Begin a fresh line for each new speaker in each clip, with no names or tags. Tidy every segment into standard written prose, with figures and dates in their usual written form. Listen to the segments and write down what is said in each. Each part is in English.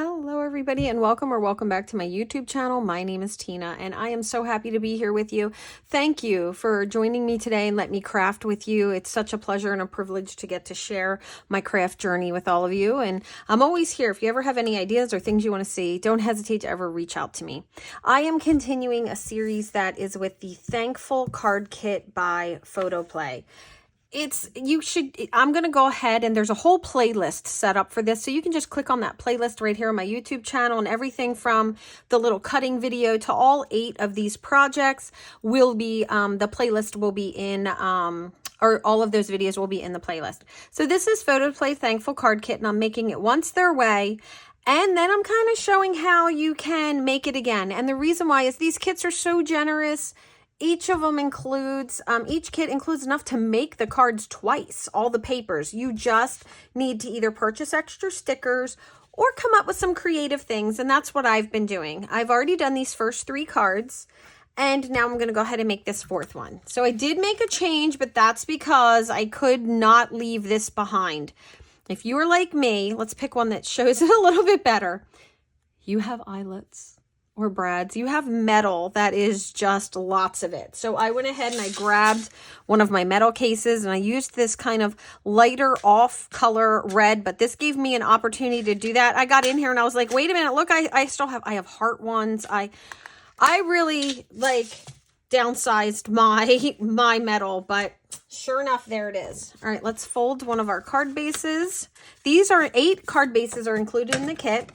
Hello everybody and welcome back to my YouTube channel. My name is Tina and I am so happy to be here with you. Thank you for joining me today and let me craft with you. It's such a pleasure and a privilege to get to share my craft journey with all of you, and I'm always here. If you ever have any ideas or things you want to see, don't hesitate to ever reach out to me. I am continuing a series that is with the Thankful Card Kit by PhotoPlay. I'm going to go ahead and there's a whole playlist set up for this. So you can just click on that playlist right here on my YouTube channel, and everything from the little cutting video to all 8 of these projects will be, the playlist will be in, or all of those videos will be in the playlist. So this is PhotoPlay Thankful Card Kit, and I'm making it once their way. And then I'm kind of showing how you can make it again. And the reason why is these kits are so generous. Each of them includes, each kit includes enough to make the cards twice, all the papers. You just need to either purchase extra stickers or come up with some creative things, and that's what I've been doing. I've already done these first 3 cards, and now I'm going to go ahead and make this 4th one. So I did make a change, but that's because I could not leave this behind. If you are like me, let's pick one that shows it a little bit better. You have eyelets. Or brads, you have metal that is just lots of it. So I went ahead and I grabbed one of my metal cases and I used this kind of lighter off color red, but this gave me an opportunity to do that. I got in here and I was like, wait a minute, look, I have heart ones. I really like downsized my metal, but sure enough, there it is. All right, let's fold one of our card bases. These are 8 card bases are included in the kit.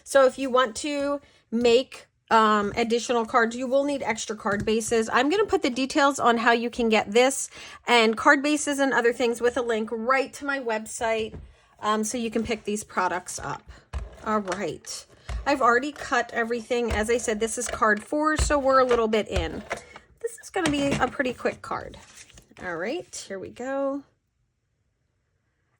So if you want to make additional cards, you will need extra card bases. I'm going to put the details on how you can get this and card bases and other things with a link right to my website, so you can pick these products up. All right. I've already cut everything. As I said, this is card 4, so we're a little bit in. This is going to be a pretty quick card. All right, here we go.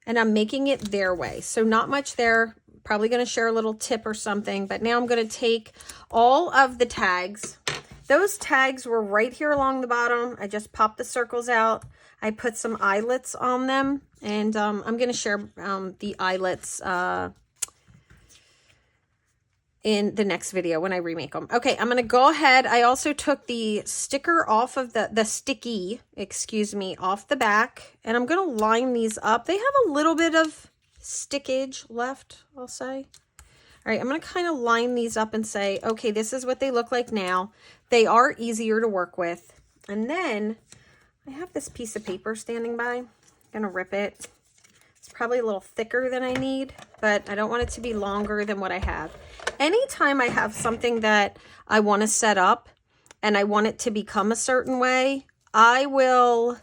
And I'm making it their way, so not much there. Probably going to share a little tip or something, but now I'm going to take all of the tags. Those tags were right here along the bottom. I just popped the circles out. I put some eyelets on them, and I'm going to share the eyelets in the next video when I remake them. Okay, I'm going to go ahead. I also took the sticker off of the sticky, excuse me, off the back, and I'm going to line these up. They have a little bit of stickage left, I'll say. All right, I'm going to kind of line these up and say, okay, this is what they look like now. They are easier to work with. And then I have this piece of paper standing by. I'm going to rip it. It's probably a little thicker than I need, but I don't want it to be longer than what I have. Anytime I have something that I want to set up and I want it to become a certain way, I will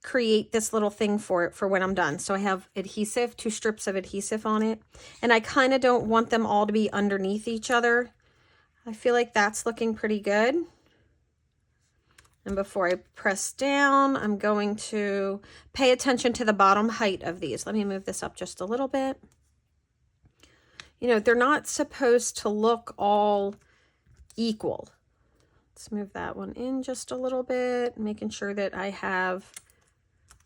create this little thing for it for when I'm done. So I have adhesive, 2 strips of adhesive on it, and I kind of don't want them all to be underneath each other. I feel like that's looking pretty good. And before I press down, I'm going to pay attention to the bottom height of these. Let me move this up just a little bit. You know, they're not supposed to look all equal. Let's move that one in just a little bit, making sure that I have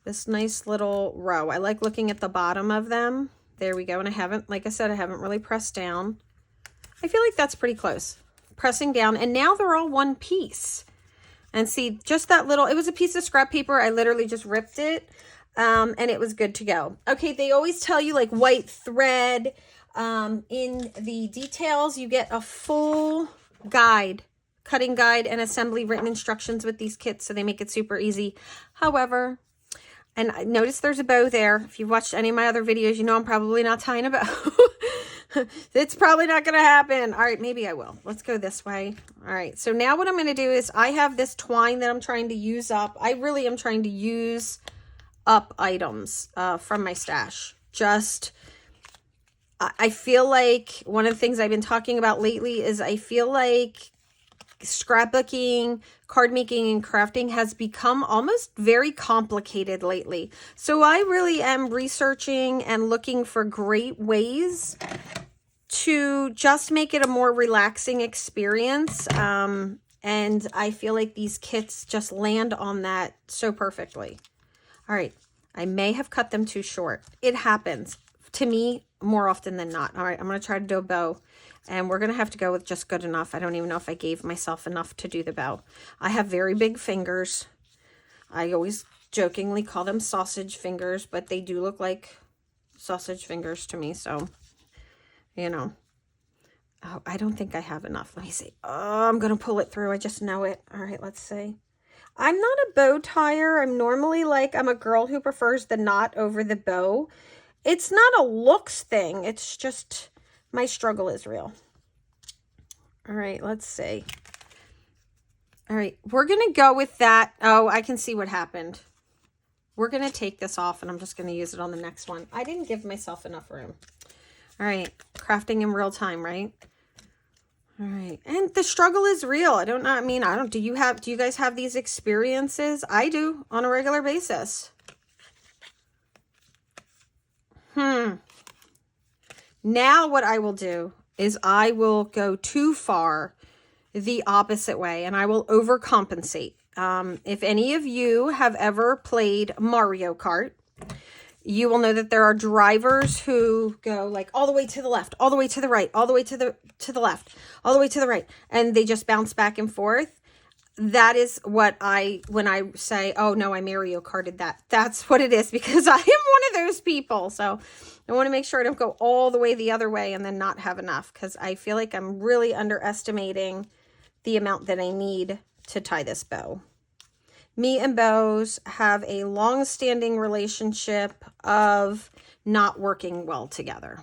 this nice little row. I like looking at the bottom of them. There we go. And I haven't, like I said, I haven't really pressed down. I feel like that's pretty close. Pressing down, and now they're all one piece. And see, just that little, it was a piece of scrap paper. I literally just ripped it, and it was good to go. Okay, they always tell you like white thread. In the details, you get a full guide, cutting guide and assembly written instructions with these kits, so they make it super easy. However, and I notice there's a bow there. If you've watched any of my other videos, you know I'm probably not tying a bow. It's probably not going to happen. All right, maybe I will. Let's go this way. All right, so now what I'm going to do is I have this twine that I'm trying to use up. I really am trying to use up items from my stash. I feel like one of the things I've been talking about lately is I feel like scrapbooking, card making, and crafting has become almost very complicated lately. So I really am researching and looking for great ways to just make it a more relaxing experience. And I feel like these kits just land on that so perfectly. All right, I may have cut them too short. It happens. to me more often than not. All right, I'm going to try to do a bow. And we're going to have to go with just good enough. I don't even know if I gave myself enough to do the bow. I have very big fingers. I always jokingly call them sausage fingers, but they do look like sausage fingers to me. So, you know. Oh, I don't think I have enough. Let me see. Oh, I'm going to pull it through. I just know it. All right, let's see. I'm not a bow tire. I'm normally like, I'm a girl who prefers the knot over the bow. It's not a looks thing. It's just my struggle is real. All right, let's see. All right, we're going to go with that. Oh, I can see what happened. We're going to take this off, and I'm just going to use it on the next one. I didn't give myself enough room. All right, crafting in real time, right? All right, and the struggle is real. I don't know. I mean, do you guys have these experiences? I do on a regular basis. Now what I will do is I will go too far the opposite way, and I will overcompensate. If any of you have ever played Mario Kart, you will know that there are drivers who go like all the way to the left, all the way to the right, all the way to the left, all the way to the right, and they just bounce back and forth. That is what when I say, oh no, I Mario Karted that. That's what it is, because I am one of those people. So I want to make sure I don't go all the way the other way and then not have enough, because I feel like I'm really underestimating the amount that I need to tie this bow. Me and bows have a long-standing relationship of not working well together.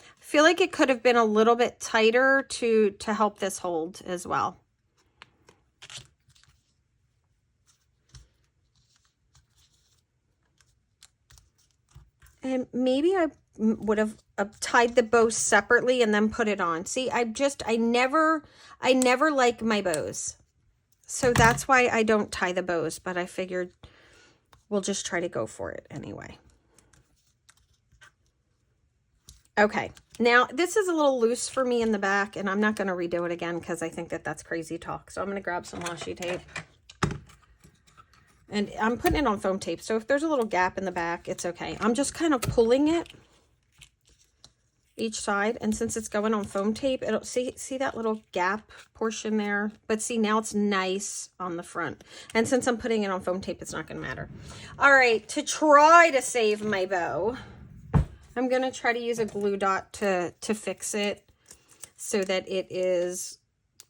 I feel like it could have been a little bit tighter to help this hold as well. And maybe I would have tied the bow separately and then put it on. See, I never like my bows. So that's why I don't tie the bows, but I figured we'll just try to go for it anyway. Okay, now this is a little loose for me in the back, and I'm not going to redo it again because I think that's crazy talk. So I'm going to grab some washi tape. And I'm putting it on foam tape, so if there's a little gap in the back, it's okay. I'm just kind of pulling it each side, and since it's going on foam tape, it'll see that little gap portion there, but see, now it's nice on the front, and since I'm putting it on foam tape, it's not going to matter. All right, to try to save my bow, I'm going to try to use a glue dot to fix it so that it is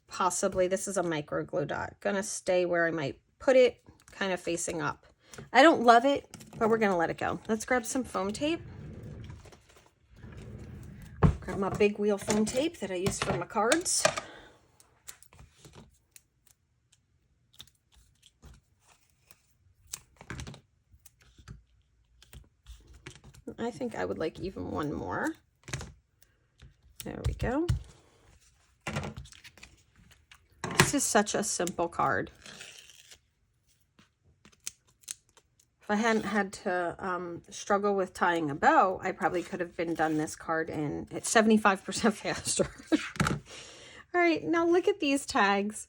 possibly, this is a micro glue dot, going to stay where I might put it, kind of facing up. I don't love it, but we're going to let it go. Let's grab some foam tape. Grab my big wheel foam tape that I use for my cards. I think I would like even one more. There we go. This is such a simple card. If I hadn't had to struggle with tying a bow, I probably could have done this card in 75% faster. All right, now look at these tags.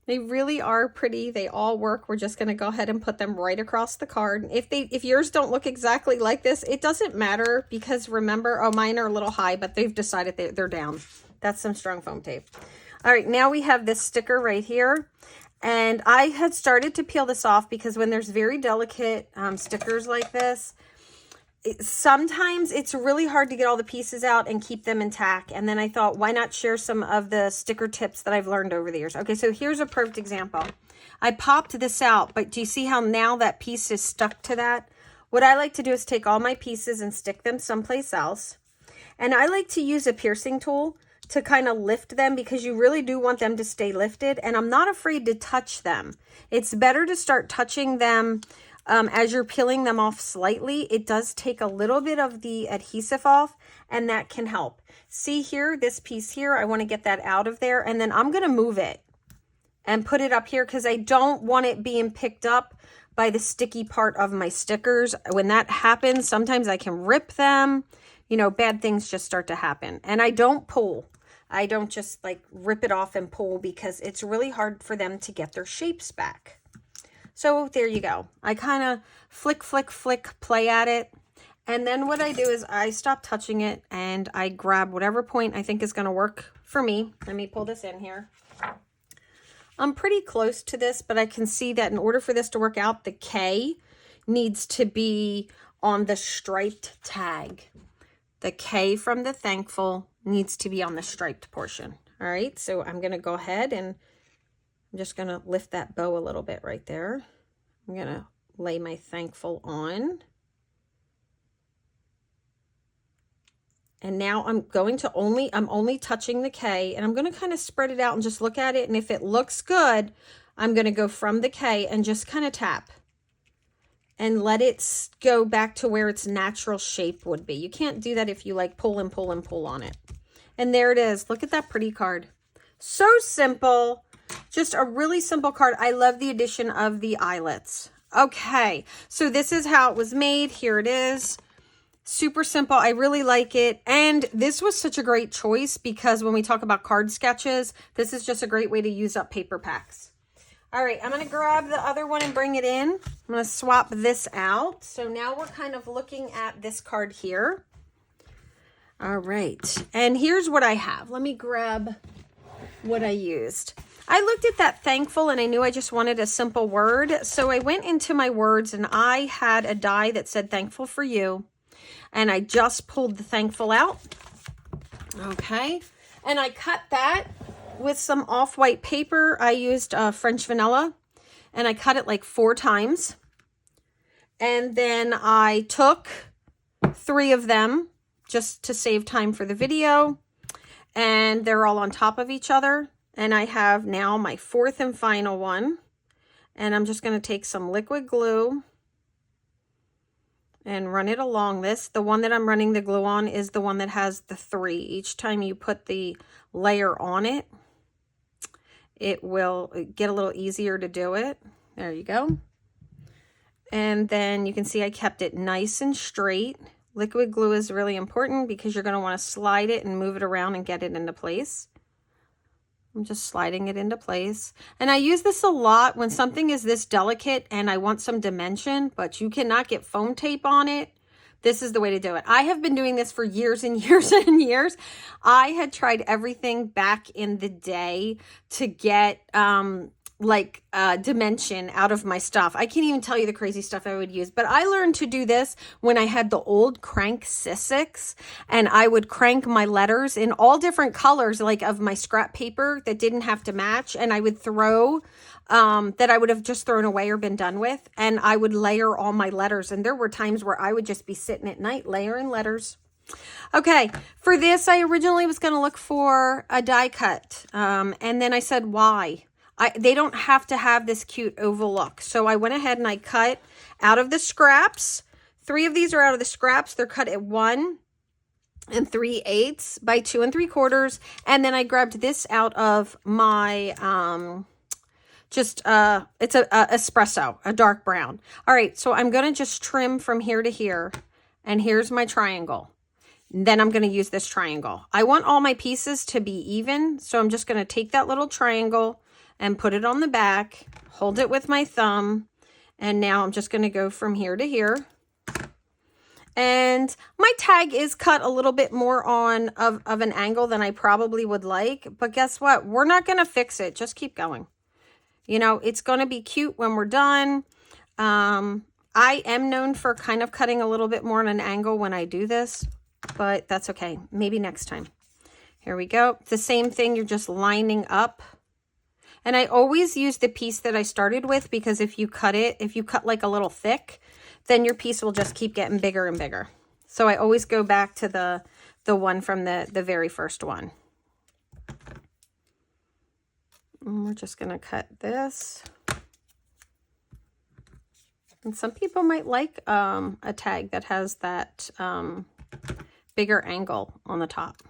They really are pretty. They all work. We're just going to go ahead and put them right across the card. If yours don't look exactly like this, it doesn't matter, because remember, oh, mine are a little high, but they've decided they're down. That's some strong foam tape. All right, now we have this sticker right here. And I had started to peel this off because when there's very delicate stickers like this, sometimes it's really hard to get all the pieces out and keep them intact. And then I thought, why not share some of the sticker tips that I've learned over the years? Okay, so here's a perfect example. I popped this out, but do you see how now that piece is stuck to that? What I like to do is take all my pieces and stick them someplace else. And I like to use a piercing tool to kind of lift them, because you really do want them to stay lifted, and I'm not afraid to touch them. It's better to start touching them as you're peeling them off slightly. It does take a little bit of the adhesive off, and that can help. See here, this piece here, I want to get that out of there, and then I'm going to move it and put it up here because I don't want it being picked up by the sticky part of my stickers. When that happens, sometimes I can rip them. You know, bad things just start to happen. And I don't pull. I don't just like rip it off and pull, because it's really hard for them to get their shapes back. So there you go. I kind of flick, play at it. And then what I do is I stop touching it and I grab whatever point I think is going to work for me. Let me pull this in here. I'm pretty close to this, but I can see that in order for this to work out, the K needs to be on the striped tag. The K from the thankful needs to be on the striped portion. All right, so I'm going to go ahead and I'm just going to lift that bow a little bit right there. I'm going to lay my thankful on. And now I'm only touching the K, and I'm going to kind of spread it out and just look at it. And if it looks good, I'm going to go from the K and just kind of tap and let it go back to where its natural shape would be. You can't do that if you like pull and pull and pull on it. And there it is. Look at that pretty card. So simple. Just a really simple card. I love the addition of the eyelets. Okay, so this is how it was made. Here it is. Super simple. I really like it. And this was such a great choice because when we talk about card sketches, this is just a great way to use up paper packs. All right, I'm going to grab the other one and bring it in. I'm going to swap this out. So now we're kind of looking at this card here. All right, and here's what I have. Let me grab what I used. I looked at that thankful and I knew I just wanted a simple word. So I went into my words and I had a die that said thankful for you. And I just pulled the thankful out. Okay. And I cut that with some off-white paper. I used French vanilla and I cut it like 4 times. And then I took 3 of them just to save time for the video. And they're all on top of each other. And I have now my 4th and final one. And I'm just going to take some liquid glue and run it along this. The one that I'm running the glue on is the one that has the 3. Each time you put the layer on it, it will get a little easier to do it. There you go. And then you can see I kept it nice and straight. Liquid glue is really important because you're going to want to slide it and move it around and get it into place. I'm just sliding it into place. And I use this a lot when something is this delicate and I want some dimension, but you cannot get foam tape on it. This is the way to do it. I have been doing this for years and years and years. I had tried everything back in the day to get dimension out of my stuff. I can't even tell you the crazy stuff I would use, but I learned to do this when I had the old crank Sissics, and I would crank my letters in all different colors, like of my scrap paper that didn't have to match, and I would throw that I would have just thrown away or been done with, and I would layer all my letters. And there were times where I would just be sitting at night layering letters. Okay, for this, I originally was going to look for a die cut, and then I said, why? They don't have to have this cute oval look. So I went ahead and I cut out of the scraps. 3 of these are out of the scraps. They're cut at 1 3/8 by 2 3/4. And then I grabbed this out of my, it's a espresso, a dark brown. All right, so I'm going to just trim from here to here. And here's my triangle. Then I'm going to use this triangle. I want all my pieces to be even. So I'm just going to take that little triangle and put it on the back, hold it with my thumb, and now I'm just going to go from here to here. And my tag is cut a little bit more on of an angle than I probably would like, but guess what? We're not going to fix it. Just keep going. You know, it's going to be cute when we're done. I am known for kind of cutting a little bit more on an angle when I do this, but that's okay. Maybe next time. Here we go. The same thing. You're just lining up. And I always use the piece that I started with, because if you cut like a little thick, then your piece will just keep getting bigger and bigger. So I always go back to the one from the very first one. And we're just going to cut this. And some people might like a tag that has that bigger angle on the top.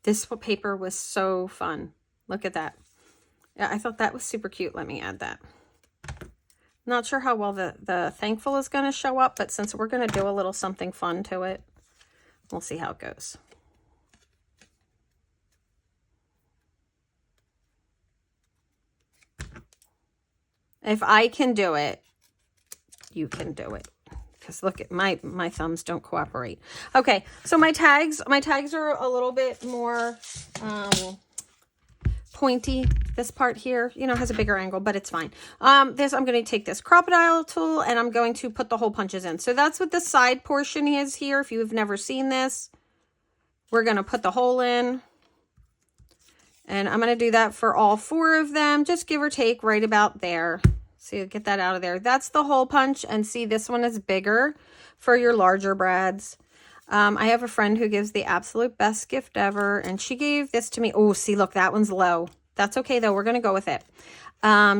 This paper was so fun. Look at that. Yeah, I thought that was super cute. Let me add that. Not sure how well the thankful is going to show up, but since we're going to do a little something fun to it, we'll see how it goes. If I can do it, you can do it. Because look at my thumbs don't cooperate. Okay, so my tags are a little bit more pointy. This part here, you know, has a bigger angle, but it's fine. I'm going to take this crocodile tool and I'm going to put the hole punches in. So that's what the side portion is here. If you've never seen this, we're going to put the hole in. And I'm going to do that for all 4 of them, just give or take right about there. So get that out of there. That's the hole punch. And see, this one is bigger for your larger brads. I have a friend who gives the absolute best gift ever, and she gave this to me. Oh, see, look, that one's low. That's okay, though. We're going to go with it.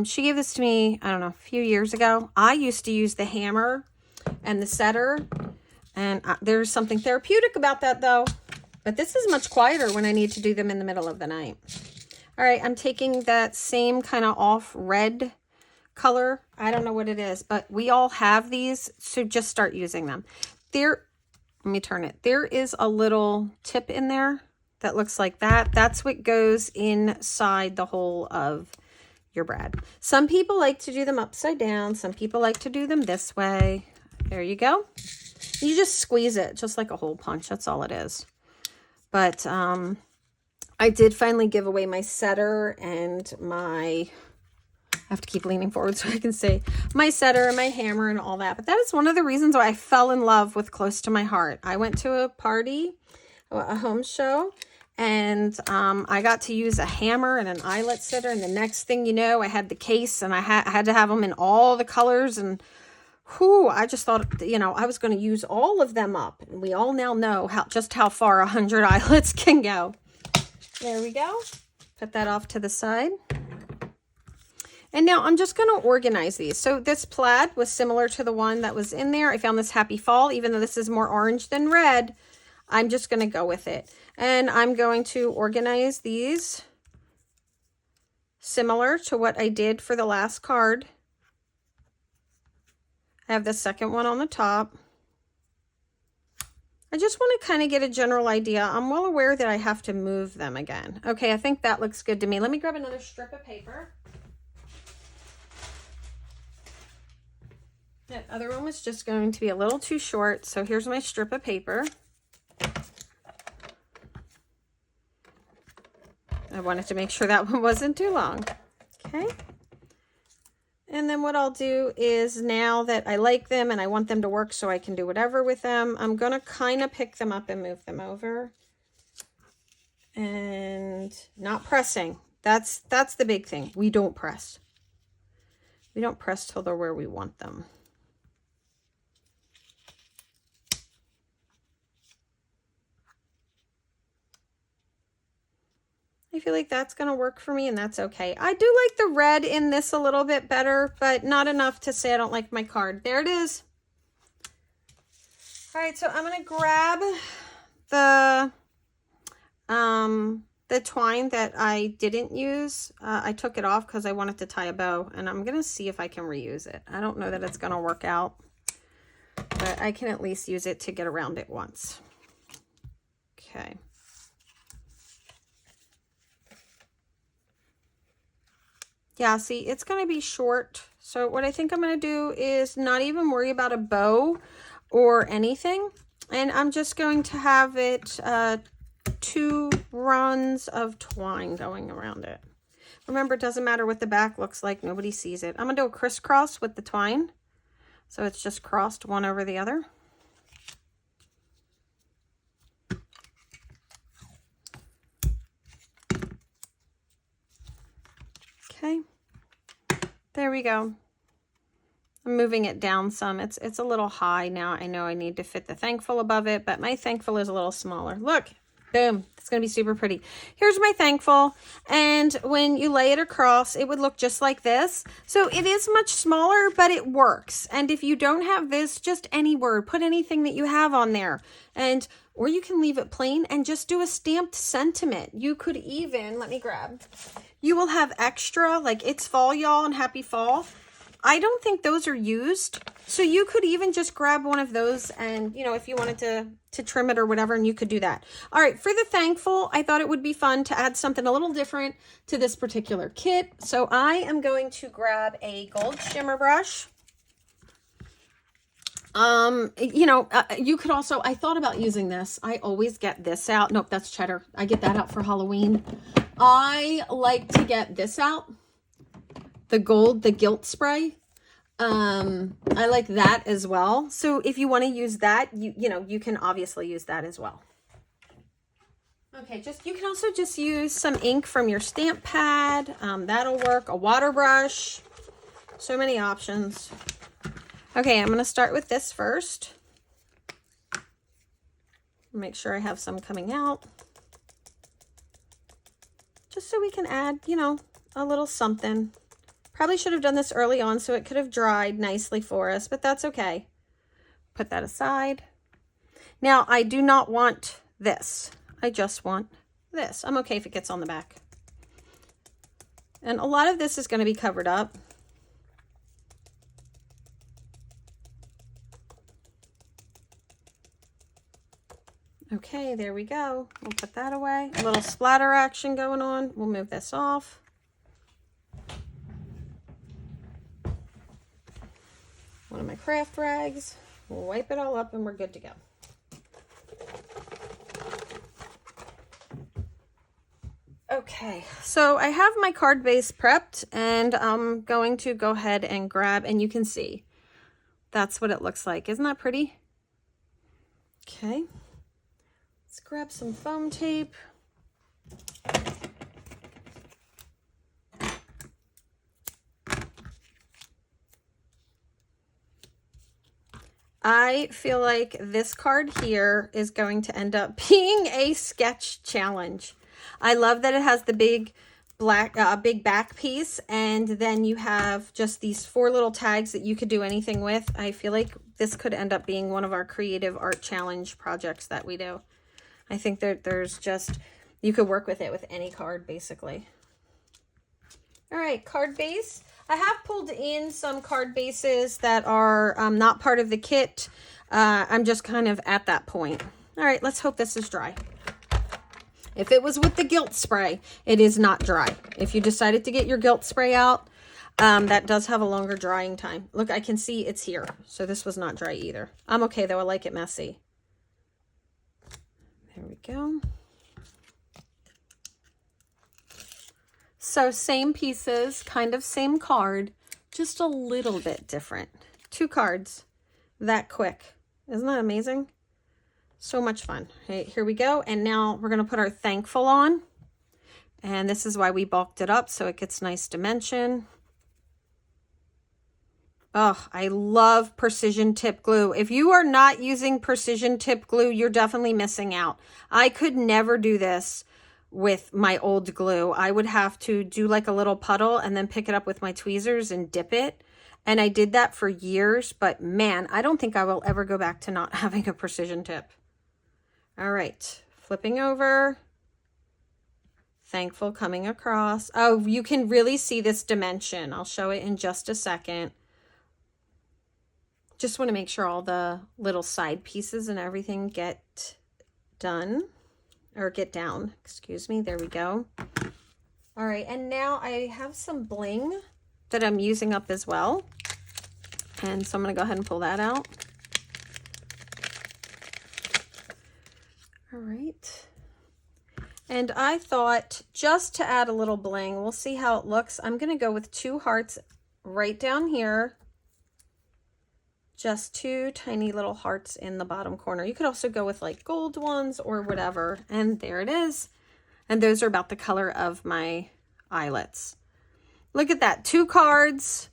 She gave this to me, I don't know, a few years ago. I used to use the hammer and the setter, and there's something therapeutic about that, though. But this is much quieter when I need to do them in the middle of the night. All right, I'm taking that same kind of off red color. I don't know what it is, but we all have these, so just start using them. Let me turn it. There is a little tip in there that looks like that. That's what goes inside the hole of your brad. Some people like to do them upside down. Some people like to do them this way. There you go. You just squeeze it just like a hole punch. That's all it is. But I did finally give away my setter and my... I have to keep leaning forward so I can see my setter and my hammer and all that. But that is one of the reasons why I fell in love with Close to My Heart. I went to a party, a home show, and I got to use a hammer and an eyelet sitter. And the next thing you know, I had the case and I had to have them in all the colors. And whew, I just thought, you know, I was going to use all of them up. And we all now know just how far 100 eyelets can go. There we go. Put that off to the side. And now I'm just going to organize these. So this plaid was similar to the one that was in there. I found this Happy Fall, even though this is more orange than red. I'm just going to go with it. And I'm going to organize these similar to what I did for the last card. I have the second one on the top. I just want to kind of get a general idea. I'm well aware that I have to move them again. Okay, I think that looks good to me. Let me grab another strip of paper. That other one was just going to be a little too short, so here's my strip of paper. I wanted to make sure that one wasn't too long. Okay. And then what I'll do is, now that I like them and I want them to work so I can do whatever with them, I'm going to kind of pick them up and move them over. And not pressing. That's the big thing. We don't press. We don't press till they're where we want them. I feel like that's going to work for me, and that's okay. I do like the red in this a little bit better, but not enough to say I don't like my card. There it is. All right, so I'm going to grab the twine that I didn't use. I took it off because I wanted to tie a bow, and I'm going to see if I can reuse it. I don't know that it's going to work out, but I can at least use it to get around it once. Okay. Yeah, see, it's going to be short. So what I think I'm going to do is not even worry about a bow or anything. And I'm just going to have it 2 runs of twine going around it. Remember, it doesn't matter what the back looks like. Nobody sees it. I'm going to do a crisscross with the twine. So it's just crossed one over the other. Okay, there we go. I'm moving it down some. It's a little high now. I know I need to fit the thankful above it, but my thankful is a little smaller. Look, boom, it's going to be super pretty. Here's my thankful, and when you lay it across, it would look just like this. So it is much smaller, but it works. And if you don't have this, just any word, put anything that you have on there. Or you can leave it plain and just do a stamped sentiment. You could even, let me grab, you will have extra, like it's fall, y'all, and happy fall. I don't think those are used. So you could even just grab one of those and, you know, if you wanted to trim it or whatever, and you could do that. All right, for the thankful, I thought it would be fun to add something a little different to this particular kit. So I am going to grab a gold shimmer brush. You know, you could also, I thought about using this. I always get this out. Nope, that's cheddar. I get that out for Halloween. I like to get this out. The gold, the gilt spray. I like that as well. So if you want to use that, you know, you can obviously use that as well. Okay, you can also just use some ink from your stamp pad. That'll work. A water brush. So many options. Okay, I'm going to start with this first. Make sure I have some coming out. Just so we can add, you know, a little something. Probably should have done this early on so it could have dried nicely for us, but that's okay. Put that aside. Now, I do not want this. I just want this. I'm okay if it gets on the back. And a lot of this is going to be covered up. Okay, there we go. We'll put that away. A little splatter action going on. We'll move this off. One of my craft rags. We'll wipe it all up and we're good to go. Okay, so I have my card base prepped and I'm going to go ahead and grab, and you can see that's what it looks like. Isn't that pretty? Okay. Let's grab some foam tape. I feel like this card here is going to end up being a sketch challenge. I love that it has the big black, big back piece, and then you have just these 4 little tags that you could do anything with. I feel like this could end up being one of our creative art challenge projects that we do. I think that there's just, you could work with it with any card, basically. All right, card base. I have pulled in some card bases that are not part of the kit. I'm just kind of at that point. All right, let's hope this is dry. If it was with the gilt spray, it is not dry. If you decided to get your gilt spray out, that does have a longer drying time. Look, I can see it's here. So this was not dry either. I'm okay, though. I like it messy. There we go. So same pieces, kind of same card, just a little bit different. 2 cards that quick. Isn't that amazing? So much fun. Okay, here we go. And now we're going to put our thankful on. And this is why we bulked it up, so it gets nice dimension. Oh, I love precision tip glue. If you are not using precision tip glue, you're definitely missing out. I could never do this with my old glue. I would have to do like a little puddle and then pick it up with my tweezers and dip it. And I did that for years, but man, I don't think I will ever go back to not having a precision tip. All right, flipping over. Thankful coming across. Oh, you can really see this dimension. I'll show it in just a second. Just want to make sure all the little side pieces and everything get done, or get down, excuse me. There we go. All right, and now I have some bling that I'm using up as well. And so I'm going to go ahead and pull that out. All right. And I thought just to add a little bling, we'll see how it looks. I'm going to go with 2 hearts right down here. Just 2 tiny little hearts in the bottom corner. You could also go with like gold ones or whatever. And there it is. And those are about the color of my eyelets. Look at that, 2 cards.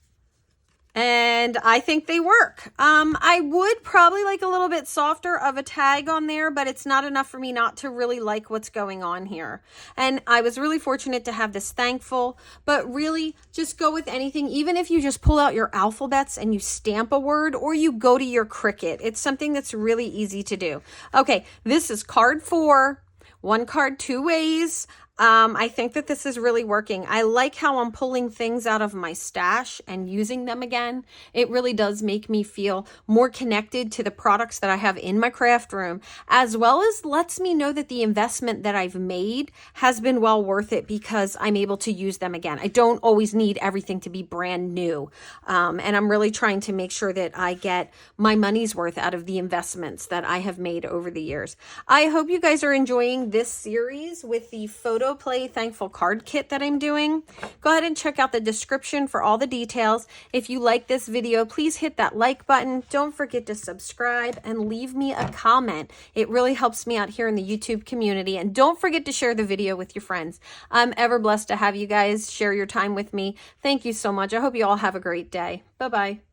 And I think they work. I would probably like a little bit softer of a tag on there, but it's not enough for me not to really like what's going on here. And I was really fortunate to have this thankful, but really just go with anything. Even if you just pull out your alphabets and you stamp a word, or you go to your Cricut. It's something that's really easy to do. Okay, this is card 4, 1 card 2 ways. I think that this is really working. I like how I'm pulling things out of my stash and using them again. It really does make me feel more connected to the products that I have in my craft room, as well as lets me know that the investment that I've made has been well worth it because I'm able to use them again. I don't always need everything to be brand new. And I'm really trying to make sure that I get my money's worth out of the investments that I have made over the years. I hope you guys are enjoying this series with the PhotoPlay Thankful Card Kit that I'm doing. Go ahead and check out the description for all the details. If you like this video, please hit that like button. Don't forget to subscribe and leave me a comment. It really helps me out here in the YouTube community. And don't forget to share the video with your friends. I'm ever blessed to have you guys share your time with me. Thank you so much. I hope you all have a great day. Bye-bye.